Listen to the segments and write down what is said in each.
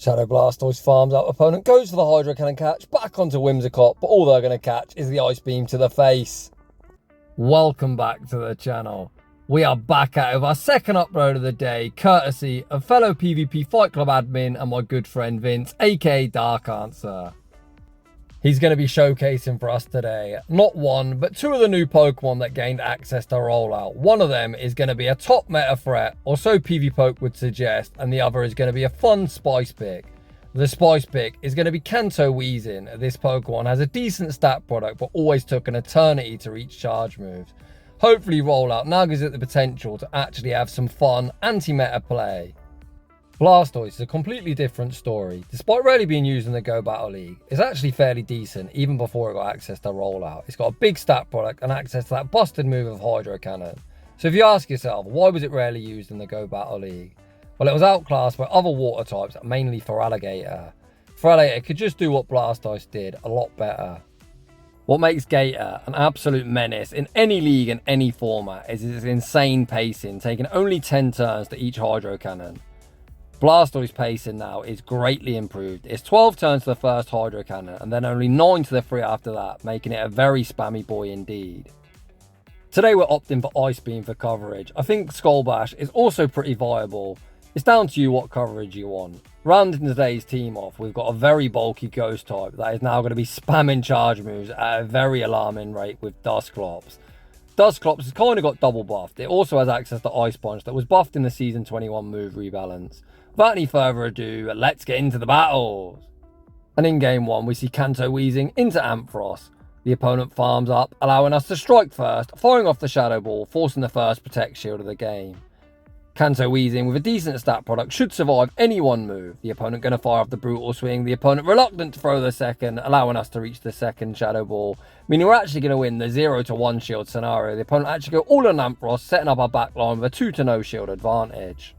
Shadow Blastoise farms out opponent, goes for the Hydro Cannon catch, back onto Whimsicott, but all they're going to catch is the Ice Beam to the face. Welcome back to the channel. We are back at it with our second upload of the day, courtesy of fellow PvP Fight Club admin and my good friend Vince, aka Darkanswer. He's going to be showcasing for us today, not one, but two of the new Pokemon that gained access to Rollout. One of them is going to be a top meta threat, or so PvPoke would suggest, and the other is going to be a fun Spice pick. The Spice pick is going to be Kanto Weezing. This Pokemon has a decent stat product, but always took an eternity to reach charge moves. Hopefully Rollout now gives it the potential to actually have some fun anti-meta play. Blastoise is a completely different story. Despite rarely being used in the Go Battle League, it's actually fairly decent even before it got access to Rollout. It's got a big stat product and access to that busted move of Hydro Cannon. So if you ask yourself, why was it rarely used in the Go Battle League? Well, it was outclassed by other water types, mainly Feraligatr. Feraligatr could just do what Blastoise did a lot better. What makes Gator an absolute menace in any league and any format is its insane pacing, taking only 10 turns to each Hydro Cannon. Blastoise pacing now is greatly improved. It's 12 turns to the first Hydro Cannon and then only 9 to the 3 after that, making it a very spammy boy indeed. Today we're opting for Ice Beam for coverage. I think Skull Bash is also pretty viable. It's down to you what coverage you want. Rounding today's team off, we've got a very bulky Ghost type that is now going to be spamming charge moves at a very alarming rate with Dusclops. Dusclops has kind of got double buffed. It also has access to Ice Punch that was buffed in the Season 21 move rebalance. Without any further ado, let's get into the battles. And in game 1, we see Kanto Weezing into Ampharos. The opponent farms up, allowing us to strike first, firing off the Shadow Ball, forcing the first Protect Shield of the game. Kanto Weezing with a decent stat product should survive any one move. The opponent going to fire off the Brutal Swing, the opponent reluctant to throw the second, allowing us to reach the second Shadow Ball, meaning we're actually going to win the 0-1 shield scenario. The opponent actually go all on Ampharos, setting up our backline with a 2-0 shield advantage.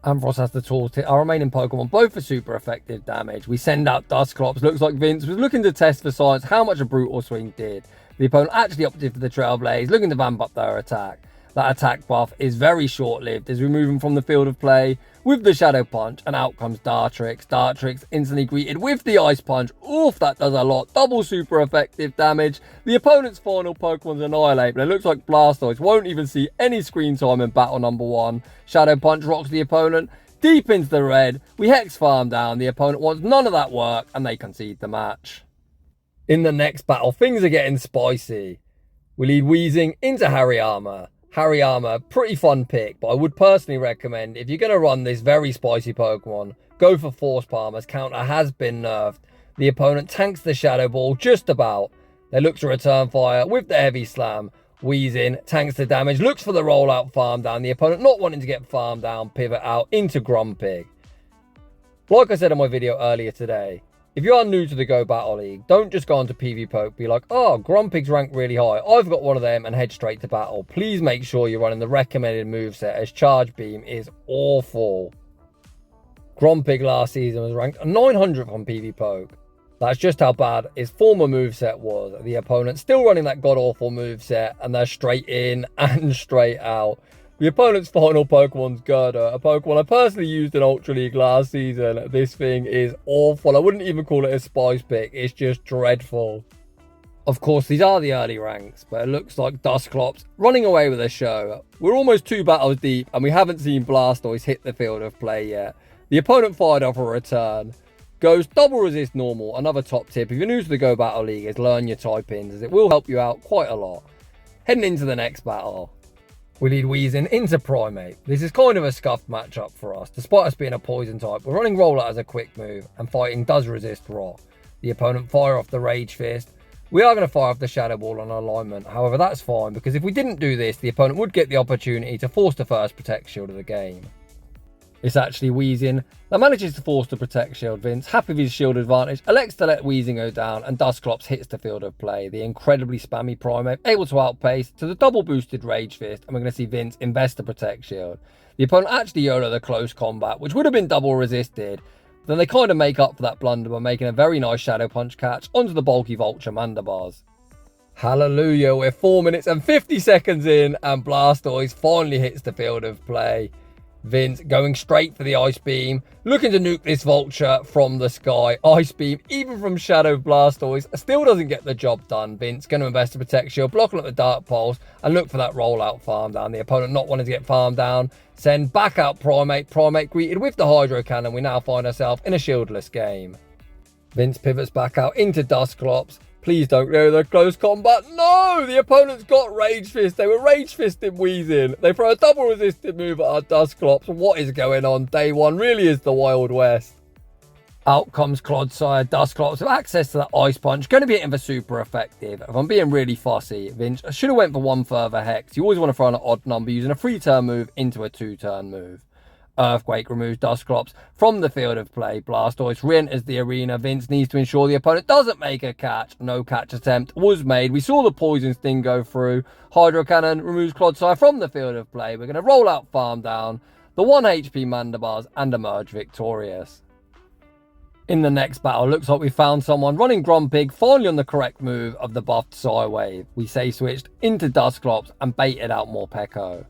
Ampharos has the tools to hit our remaining Pokemon both for super effective damage. We send out Dusclops. Looks like Vince was looking to test for science how much a Brutal Swing did. The opponent actually opted for the Trailblaze, looking to vamp up their attack. That attack buff is very short-lived as we move him from the field of play with the Shadow Punch, and out comes Dartrix. Dartrix instantly greeted with the Ice Punch. Oof, that does a lot. Double super effective damage. The opponent's final Pokemon's Annihilate, but it looks like Blastoise won't even see any screen time in battle number 1. Shadow Punch rocks the opponent deep into the red. We Hex Farm down. The opponent wants none of that work, and they concede the match. In the next battle, things are getting spicy. We lead Weezing into Hariyama. Hariyama, pretty fun pick, but I would personally recommend, if you're going to run this very spicy Pokemon, go for Force Palm, as counter has been nerfed. The opponent tanks the Shadow Ball just about. They look to return fire with the Heavy Slam. Weezing tanks the damage, looks for the Rollout farm down. The opponent not wanting to get farmed down, pivot out into Grumpig. Like I said in my video earlier today, if you are new to the Go Battle League, don't just go onto PvPoke, be like, oh, Grumpig's ranked really high, I've got one of them, and head straight to battle. Please make sure you're running the recommended moveset, as Charge Beam is awful. Grumpig last season was ranked 900th on PvPoke. That's just how bad his former moveset was. The opponent still running that god-awful moveset, and they're straight in and straight out. The opponent's final Pokemon's Girder, a Pokemon I personally used in Ultra League last season. This thing is awful. I wouldn't even call it a spice pick. It's just dreadful. Of course, these are the early ranks, but it looks like Dusclops running away with the show. We're almost 2 battles deep, and we haven't seen Blastoise hit the field of play yet. The opponent fired off a return. Goes double resist normal. Another top tip, if you're new to the Go Battle League, is learn your type-ins, as it will help you out quite a lot. Heading into the next battle. We lead Weezing into Primeape. This is kind of a scuffed matchup for us. Despite us being a poison type, we're running Rollout as a quick move, and fighting does resist Rock. The opponent fire off the Rage Fist. We are going to fire off the Shadow Ball on alignment. However, that's fine, because if we didn't do this, the opponent would get the opportunity to force the first Protect Shield of the game. It's actually Weezing that manages to force the Protect Shield. Vince, happy with his shield advantage, elects to let Weezing go down, and Dusclops hits the field of play. The incredibly spammy Primeape able to outpace to the double boosted Rage Fist, and we're going to see Vince invest the Protect Shield. The opponent actually YOLO the close combat, which would have been double resisted. Then they kind of make up for that blunder by making a very nice Shadow Punch catch onto the bulky Vulture Mandibars. Hallelujah, we're 4 minutes and 50 seconds in, and Blastoise finally hits the field of play. Vince going straight for the Ice Beam, looking to nuke this Vulture from the sky. Ice Beam, even from Shadow Blastoise, still doesn't get the job done. Vince going to invest a Protect Shield, blocking up the Dark Pulse, and look for that Rollout farm down. The opponent not wanting to get farmed down, send back out Primate. Primate greeted with the Hydro Cannon. We now find ourselves in a shieldless game. Vince pivots back out into Dusclops. Please don't go the close combat. No! The opponent's got Rage Fist. They were Rage Fisting weezing. They throw a double resisted move at our Dusclops. What is going on? Day one really is the Wild West. Out comes Clodsire. Dusclops with access to that Ice Punch. Going to be hitting for super effective. If I'm being really fussy, Vince, I should have went for one further Hex. You always want to throw an odd number using a 3-turn move into a 2-turn move. Earthquake removes Dusclops from the field of play. Blastoise re-enters the arena. Vince needs to ensure the opponent doesn't make a catch. No catch attempt was made. We saw the Poison Sting go through. Hydro Cannon removes Clodsire from the field of play. We're going to roll out farm down the 1 HP Mandibars and emerge victorious. In the next battle, looks like we found someone running Grumpig, finally on the correct move of the buffed Psywave. We say switched into Dusclops and baited out Morpeko.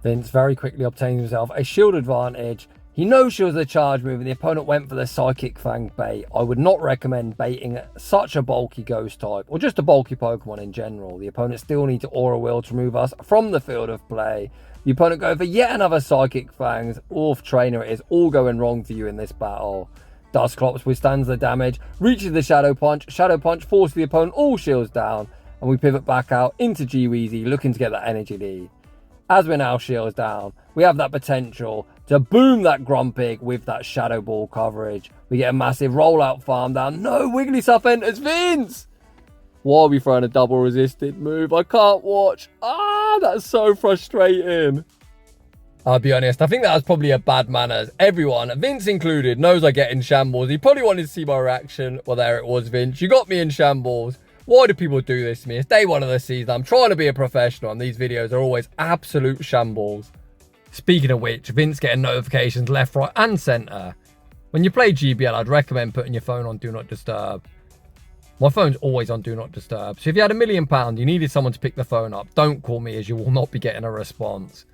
Vince very quickly obtains himself a shield advantage. He no-shields the charge move and the opponent went for the Psychic Fang bait. I would not recommend baiting such a bulky ghost type, or just a bulky Pokemon in general. The opponent still needs to Aura Will to remove us from the field of play. The opponent go for yet another Psychic Fangs. Orth Trainer, it is all going wrong for you in this battle. Dusclops withstands the damage, reaches the Shadow Punch. Shadow Punch forces the opponent all shields down, and we pivot back out into G-Weezy, looking to get that energy lead. As we're now shields down, we have that potential to boom that Grumpig with that Shadow Ball coverage. We get a massive rollout farm down. No, Wigglytuff enters. Vince! Why are we throwing a double resisted move? I can't watch. That's so frustrating. I'll be honest, I think that was probably a bad manners. Everyone, Vince included, knows I get in shambles. He probably wanted to see my reaction. Well, there it was, Vince. You got me in shambles. Why do people do this to me? It's day one of the season. I'm trying to be a professional and these videos are always absolute shambles. Speaking of which, Vince getting notifications left, right and centre. When you play GBL, I'd recommend putting your phone on Do Not Disturb. My phone's always on Do Not Disturb. So if you had £1 million, you needed someone to pick the phone up, don't call me as you will not be getting a response.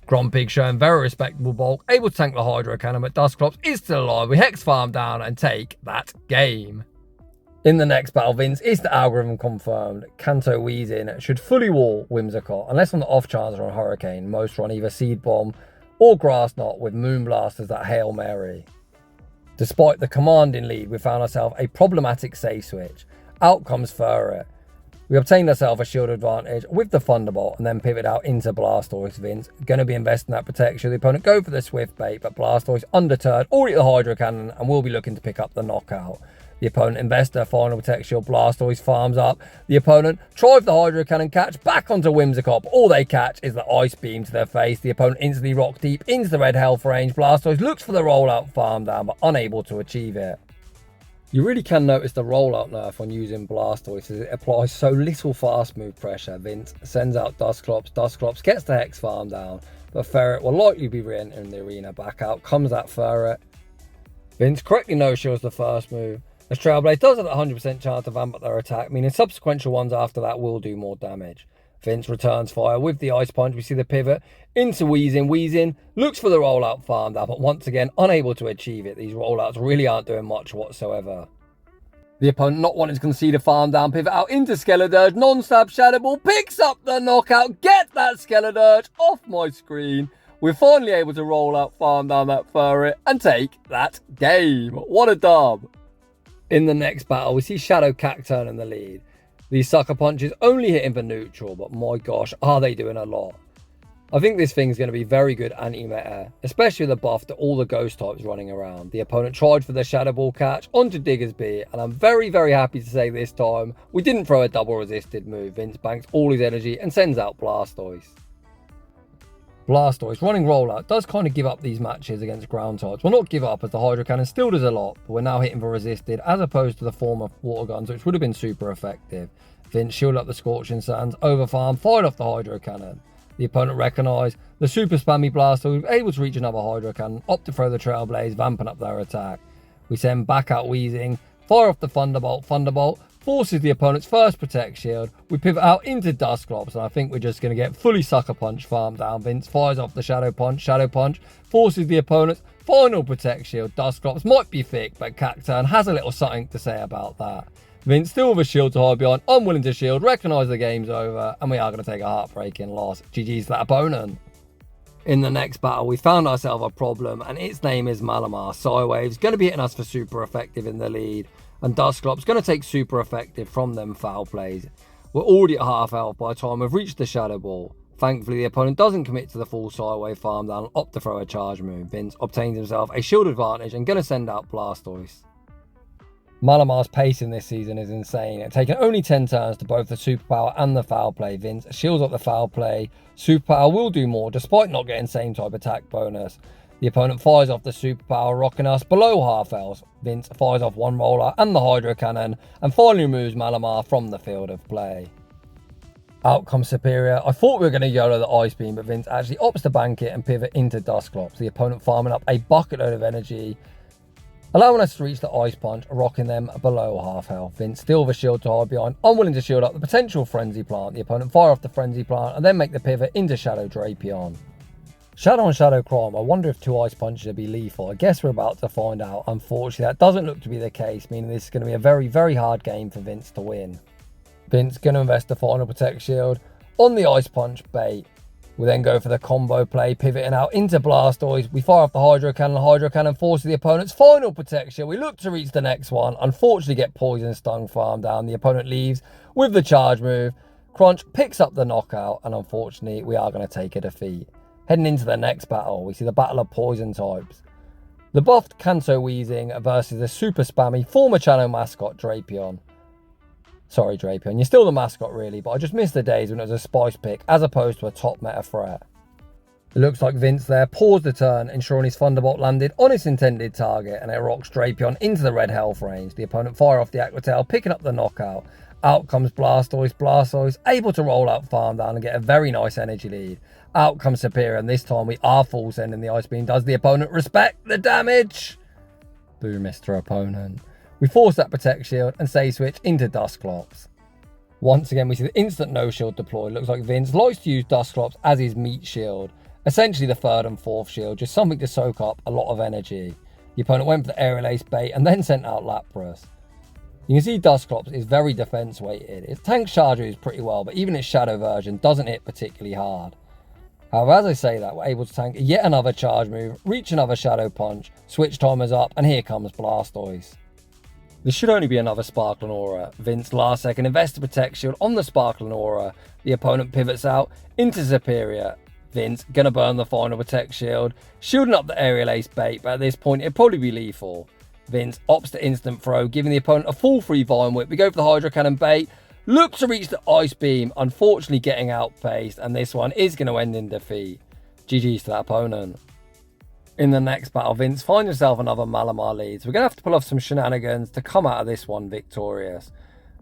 Grumpig showing very respectable bulk, able to tank the Hydro Cannon, but Dusclops is still alive. We Hex farm down and take that game. In the next battle, Vince is the algorithm confirmed. Kanto weezing should fully wall Whimsicott, unless on the off chance they're on Hurricane. Most are on either Seed Bomb or Grass Knot with Moonblast as that Hail Mary. Despite the commanding lead, we found ourselves a problematic save switch. Out comes Furret. We obtained ourselves a shield advantage with the Thunderbolt and then pivot out into Blastoise. Vince going to be investing that protection. The opponent go for the Swift Bait, but Blastoise undeterred, already the Hydro Cannon and will be looking to pick up the knockout. The opponent invests their final Protect Shield. Blastoise farms up. The opponent tries the Hydro Cannon catch back onto Whimsicott. All they catch is the Ice Beam to their face. The opponent instantly rock deep into the Red Health range. Blastoise looks for the rollout farm down, but unable to achieve it. You really can notice the rollout nerf when using Blastoise as it applies so little fast move pressure. Vince sends out Dusclops. Dusclops gets the Hex farm down, but Ferret will likely be re-entering the arena. Back out comes that Ferret. Vince correctly no-shields the first move. The Trailblaze does have a 100% chance to vamp up their attack, meaning subsequent ones after that will do more damage. Vince returns fire with the Ice Punch. We see the pivot into Weezing. Weezing looks for the rollout farm down, but once again unable to achieve it. These rollouts really aren't doing much whatsoever. The opponent not wanting to concede a farm down, pivot out into Skeledirge. Non-stab Shadow Ball picks up the knockout. Get that Skeledirge off my screen. We're finally able to roll out farm down that Furret and take that game. What a dub. In the next battle, we see Shadow Cacturn in the lead. These sucker punches only hitting for neutral, but my gosh, are they doing a lot. I think this thing's going to be very good anti-meta, especially with the buff to all the ghost types running around. The opponent tried for the Shadow Ball catch onto Diggersby, and I'm very, very happy to say this time we didn't throw a double resisted move. Vince banks all his energy and sends out Blastoise. Blastoise running rollout does kind of give up these matches against ground types. Well, not give up, as the Hydro Cannon still does a lot, but we're now hitting for resisted as opposed to the former water guns, which would have been super effective. Vince shield up the Scorching Sands, overfarm, fired off the Hydro Cannon. The opponent recognised the super spammy Blastoise, able to reach another Hydro Cannon, opt to throw the Trailblaze, vamping up their attack. We send back out Weezing, fire off the Thunderbolt. Thunderbolt forces the opponent's first Protect Shield. We pivot out into Dusclops, and I think we're just going to get fully Sucker Punch farmed down. Vince fires off the Shadow Punch, forces the opponent's final Protect Shield. Dusclops might be thick, but Cacturn has a little something to say about that. Vince still with a shield to hide behind, unwilling to shield, recognise the game's over, and we are going to take a heartbreaking loss. GG's to that opponent. In the next battle, we found ourselves a problem, and its name is Malamar. Psywave's going to be hitting us for super effective in the lead, and Dusclops going to take super effective from them foul plays. We're already at half health by the time we've reached the Shadow Ball. Thankfully, the opponent doesn't commit to the full Psywave farm down and opt to throw a charge move. Vince obtains himself a shield advantage and going to send out Blastoise. Malamar's pace in this season is insane. It's taken only 10 turns to both the superpower and the foul play. Vince shields up the foul play. Superpower will do more despite not getting same type attack bonus. The opponent fires off the superpower, rocking us below half health. Vince fires off one roller and the Hydro Cannon and finally removes Malamar from the field of play. Out comes Superior. I thought we were going to YOLO the Ice Beam, but Vince actually opts to bank it and pivot into Dusclops. The opponent farming up a bucket load of energy, allowing us to reach the Ice Punch, rocking them below half health. Vince still with a shield to hide behind, unwilling to shield up the potential Frenzy Plant. The opponent fire off the Frenzy Plant and then make the pivot into Shadow Drapion. Shadow on Shadow Crime. I wonder if 2 Ice Punches would be lethal. I guess we're about to find out. Unfortunately, that doesn't look to be the case, meaning this is going to be a very, very hard game for Vince to win. Vince going to invest the final Protect Shield on the Ice Punch bait. We then go for the combo play, pivoting out into Blastoise. We fire off the Hydro Cannon forces the opponent's final Protect Shield. We look to reach the next one. Unfortunately, get Poison Stung farm down. The opponent leaves with the charge move. Crunch picks up the knockout, and unfortunately, we are going to take a defeat. Heading into the next battle, we see the battle of poison types. The buffed Kanto Weezing versus the super spammy former channel mascot Drapion. Sorry, Drapion, you're still the mascot really, but I just missed the days when it was a spice pick as opposed to a top meta threat. It looks like Vince there paused the turn, ensuring his Thunderbolt landed on its intended target, and it rocks Drapion into the red health range. The opponent fire off the Aqua Tail, picking up the knockout. Out comes Blastoise, able to roll out farm down and get a very nice energy lead. Out comes Superior, and this time we are full sending the Ice Beam. Does the opponent respect the damage? Boo, Mr. Opponent. We force that Protect Shield and save switch into Dusclops. Once again, we see the instant no shield deployed. Looks like Vince likes to use Dusclops as his meat shield. Essentially the third and fourth shield, just something to soak up a lot of energy. The opponent went for the Aerial Ace bait and then sent out Lapras. You can see Dusclops is very defense weighted. Its tank charger is pretty well, but even its shadow version doesn't hit particularly hard. However, as I say that, we're able to tank yet another charge move, reach another Shadow Punch, switch timers up, and here comes Blastoise. This should only be another Sparkling Aura. Vince last second invests the Protect Shield on the Sparkling Aura. The opponent pivots out into Superior. Vince gonna burn the final Protect Shield, shielding up the Aerial Ace bait, but at this point it'd probably be lethal. Vince opts to instant throw, giving the opponent a full free Vine Whip. We go for the Hydro Cannon bait, look to reach the Ice Beam, unfortunately getting outpaced, and this one is going to end in defeat. GG's to that opponent. In the next battle, Vince finds himself another Malamar lead, so we're going to have to pull off some shenanigans to come out of this one victorious.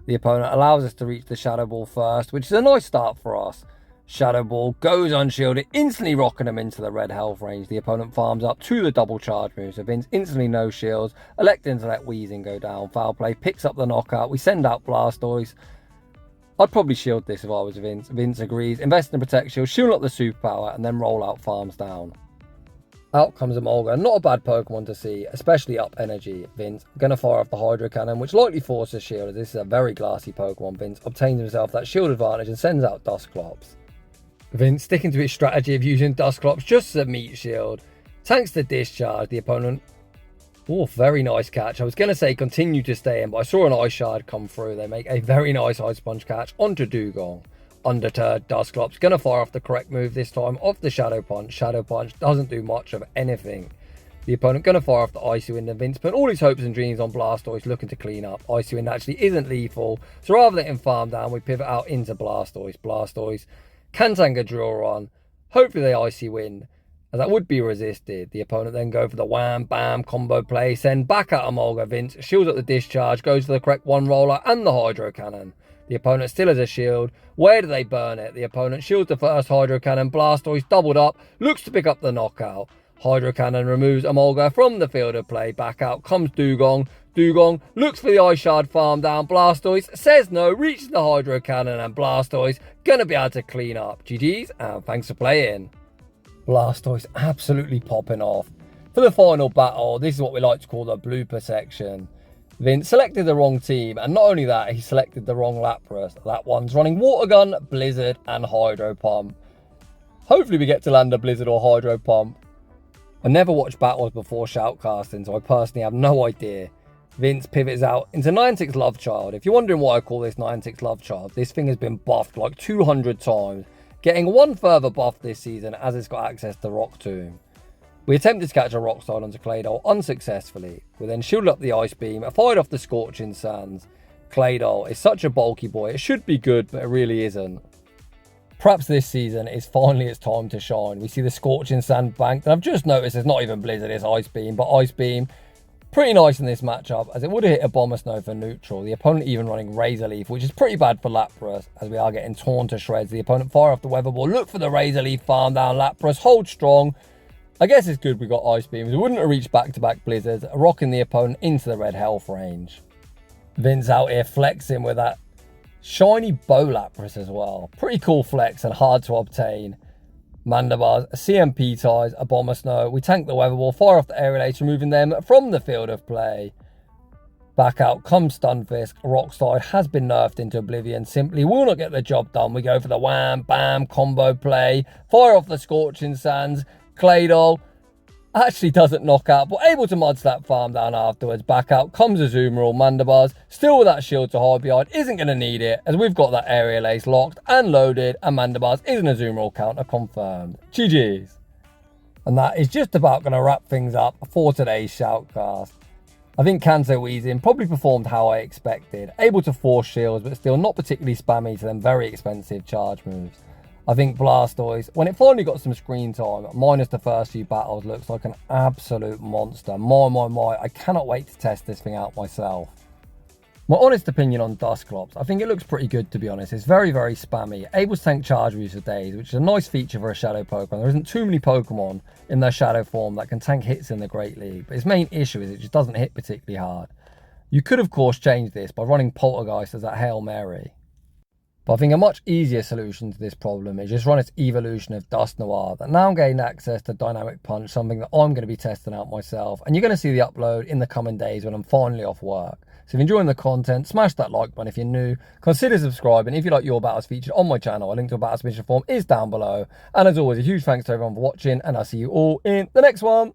The opponent allows us to reach the Shadow Ball first, which is a nice start for us. Shadow Ball goes unshielded, instantly rocking him into the red health range. The opponent farms up to the double charge move, so Vince instantly no shields, electing to let weezing go down. Foul play picks up the knockout. We send out Blastoise. I'd probably shield this if I was Vince. Vince agrees, invest in the Protect Shield, shield up the superpower, and then Rollout farms down. Out comes Emolga, not a bad Pokemon to see, especially up energy. Vince gonna fire off the Hydro Cannon, which likely forces shield, as this is a very glassy Pokemon. Vince obtains himself that shield advantage and sends out Dusclops. Vince sticking to his strategy of using Dusclops just as a meat shield, tanks the discharge. The opponent, oh, very nice catch. I was going to say continue to stay in, but I saw an Ice Shard come through. They make a very nice Ice Punch catch onto Dugong. Undeterred, Dusclops going to fire off the correct move this time, off the Shadow Punch. Shadow Punch doesn't do much of anything. The opponent going to fire off the Icy Wind, and Vince put all his hopes and dreams on Blastoise, looking to clean up. Icy Wind actually isn't lethal, so rather than farm down, we pivot out into Blastoise. Blastoise can tank a Drill Run, hopefully the Icy Wind, as that would be resisted. The opponent then go for the wham bam combo play, send back out Emolga. Vince shields up the discharge, goes for the correct one roller and the Hydro Cannon. The opponent still has a shield. Where do they burn it? The opponent shields the first Hydro Cannon. Blastoise doubled up, looks to pick up the knockout. Hydro Cannon removes Emolga from the field of play. Back out comes Dugong. Dugong looks for the Ice Shard farm down. Blastoise says no, reaches the Hydro Cannon, and Blastoise gonna be able to clean up. GG's, and thanks for playing. Blastoise absolutely popping off. For the final battle, this is what we like to call the blooper section. Vince selected the wrong team, and not only that, he selected the wrong Lapras. That one's running Water Gun, Blizzard, and Hydro Pump. Hopefully we get to land a Blizzard or Hydro Pump. I never watched battles before shoutcasting, so I personally have no idea. Vince pivots out into Niantic's Love Child. If you're wondering why I call this Niantic's Love Child, this thing has been buffed like 200 times, getting one further buff this season as it's got access to Rock Tomb. We attempted to catch a Rock Slide onto Claydol unsuccessfully. We then shielded up the Ice Beam, fired off the Scorching Sands. Claydol is such a bulky boy, it should be good, but it really isn't. Perhaps this season is finally its time to shine. We see the Scorching Sand banked, and I've just noticed it's not even Blizzard, it's Ice Beam, but Ice Beam, pretty nice in this matchup, as it would have hit a Bomber Snow for neutral. The opponent even running Razor Leaf, which is pretty bad for Lapras, as we are getting torn to shreds. The opponent fire off the Weather Ball, look for the Razor Leaf, farm down Lapras, hold strong. I guess it's good we got Ice Beams. We wouldn't have reached back-to-back Blizzards, rocking the opponent into the red health range. Vince out here flexing with that shiny Bow Lapras as well. Pretty cool flex and hard to obtain. Mandibars, a CMP ties, a Bomber Snow. We tank the Weather Ball, fire off the Aerial Ace, removing them from the field of play. Back out comes Stunfisk. Rock Slide has been nerfed into oblivion. Simply will not get the job done. We go for the wham, bam, combo play. Fire off the Scorching Sands. Claydol actually doesn't knock out, but able to mod slap farm down afterwards. Back out comes Azumarill. Mandibars, still with that shield to hide behind, isn't going to need it, as we've got that Aerial Ace locked and loaded, and Mandibars is an Azumarill counter confirmed. GG's. And that is just about going to wrap things up for today's shoutcast. I think Kanto weezing probably performed how I expected, able to force shields, but still not particularly spammy to them very expensive charge moves. I think Blastoise, when it finally got some screen time, minus the first few battles, looks like an absolute monster. My, I cannot wait to test this thing out myself. My honest opinion on Dusclops, I think it looks pretty good, to be honest. It's very, very spammy, able to tank charge moves for days, which is a nice feature for a shadow Pokemon. There isn't too many Pokemon in their shadow form that can tank hits in the Great League, but its main issue is it just doesn't hit particularly hard. You could, of course, change this by running Poltergeist as that Hail Mary. But I think a much easier solution to this problem is just run its evolution of Dust Noir that now gained access to Dynamic Punch, something that I'm going to be testing out myself. And you're going to see the upload in the coming days when I'm finally off work. So if you're enjoying the content, smash that like button if you're new. Consider subscribing if you like your battles featured on my channel. A link to a battle submission form is down below. And as always, a huge thanks to everyone for watching, and I'll see you all in the next one.